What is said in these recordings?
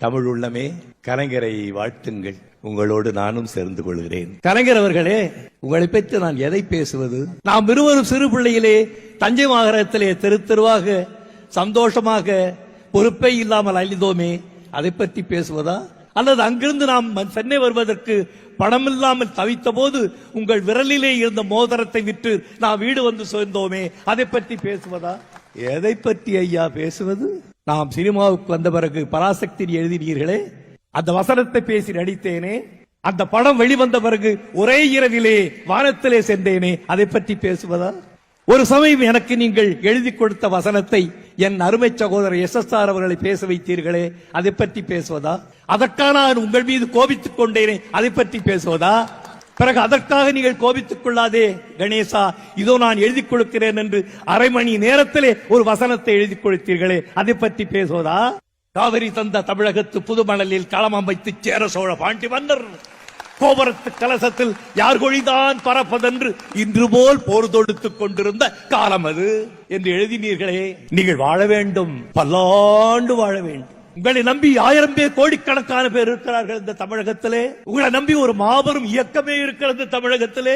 தமிழ் உள்ளமே, கலைஞரை வாழ்த்துங்கள். உங்களோடு நானும் சேர்ந்து கொள்கிறேன். கலைஞர் அவர்களே, உங்களை பற்றி நான் எதை பேசுவது? நாம் இருவரும் சிறு பிள்ளையிலே தஞ்சை மாநகரத்திலே தெரு தெருவாக சந்தோஷமாக பொறுப்பே இல்லாமல் அழிந்தோமே, அதை பற்றி பேசுவதா? அல்லது அங்கிருந்து நாம் சென்னை வருவதற்கு பணம் இல்லாமல் தவித்த போது உங்கள் விரலிலே இருந்த மோதிரத்தை விற்று நாம் வீடு வந்து சேர்ந்தோமே, அதை பற்றி பேசுவதா? எதை பற்றி ஐயா பேசுவது? நாம் சினிமாவுக்கு வந்த பிறகு பராசக்தி எழுதினீர்களே, அந்த வசனத்தை பேசி நடித்தேனே, அந்த படம் வெளிவந்த பிறகு ஒரே இரவிலே வானத்திலே சென்றேனே, அதை பற்றி பேசுவதா? ஒரு சமயம் எனக்கு நீங்கள் எழுதி கொடுத்த வசனத்தை என் அருமை சகோதரர் SSR அவர்களை பேச வைத்தீர்களே, அதை பற்றி பேசுவதா? அதற்காக நான் உங்கள் மீது கோபித்துக் கொண்டேனே, அதை பற்றி பேசுவதா? பிறகு அதற்காக நீங்கள் கோபித்துக் கொள்ளாதே கணேசா, இதோ நான் எழுதி கொடுக்கிறேன் என்று அரை மணி நேரத்திலே ஒரு வசனத்தை எழுதி கொடுத்தீர்களே, அதை பற்றி பேசுவதா? காவிரி தந்த தமிழகத்து புதுமணலில் களம் அமைத்து சேர சோழ பாண்டி மன்னர் கோபுரத்து கலசத்தில் யார் கொழிதான் பறப்பதென்று இன்று போல் போர் தொடுத்துக் கொண்டிருந்த காலம் அது என்று எழுதினீர்களே. நீங்கள் வாழ வேண்டும், பல்லாண்டு வாழ வேண்டும். உங்களை நம்பி 1000 பேர், கோடிக்கணக்கான பேர் இருக்கிறார்கள் இந்த தமிழகத்திலே. உங்களை நம்பி ஒரு மாபெரும் இயக்கமே இருக்கிறது தமிழகத்திலே.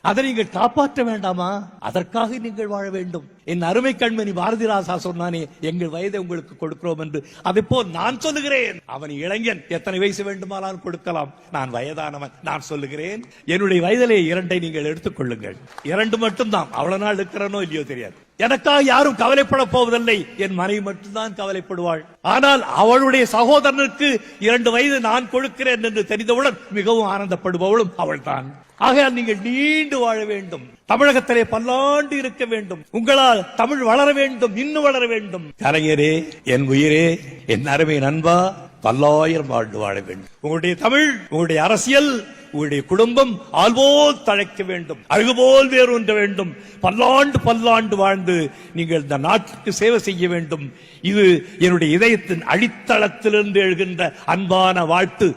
அதை நீங்கள் காப்பாற்ற வேண்டாமா? அதற்காக நீங்கள் வாழ வேண்டும். என் அருமை கண்மணி பாரதிராசா சொன்னானே, எங்கள் வயதை உங்களுக்கு கொடுக்கிறோம் என்று. அதை போல் நான் சொல்லுகிறேன், அவன் இளைஞன், எத்தனை வயசு வேண்டுமானால் கொடுக்கலாம். நான் வயதானவன், நான் சொல்லுகிறேன், என்னுடைய வயதிலே 2 நீங்கள் எடுத்துக் கொள்ளுங்கள். 2 மட்டும்தான். அவ்வளவு நாள் இருக்கிறனோ இல்லையோ தெரியாது. எனக்காக யாரும் கவலைப்பட போவதில்லை, என் மனைவி மட்டும்தான் கவலைப்படுவாள். ஆனால் அவளுடைய சகோதரனுக்கு 2 வயது நான் கொடுக்கிறேன் என்று தெரிந்தவுடன் மிகவும் ஆனந்தப்படுபவளும் அவள் தான். ஆகையால் நீங்கள் நீண்டு வாழ வேண்டும், தமிழகத்திலே பல்லாண்டு இருக்க வேண்டும், உங்களால் தமிழ் வளர வேண்டும், இன்னும் வளர வேண்டும். கலைஞரே, என் உயிரே, என் அருமை நண்பா, பல்லாயிரம் ஆண்டு வாழ வேண்டும். உங்களுடைய தமிழ், உங்களுடைய அரசியல், உங்களுடைய குடும்பம் ஆள்போல் தழைக்க வேண்டும், அழகுபோல் வேறொன்ற வேண்டும். பல்லாண்டு பல்லாண்டு வாழ்ந்து நீங்கள் இந்த நாட்டுக்கு சேவை செய்ய வேண்டும். இது என்னுடைய இதயத்தின் அடித்தளத்திலிருந்து எழுகின்ற அன்பான வாழ்த்து.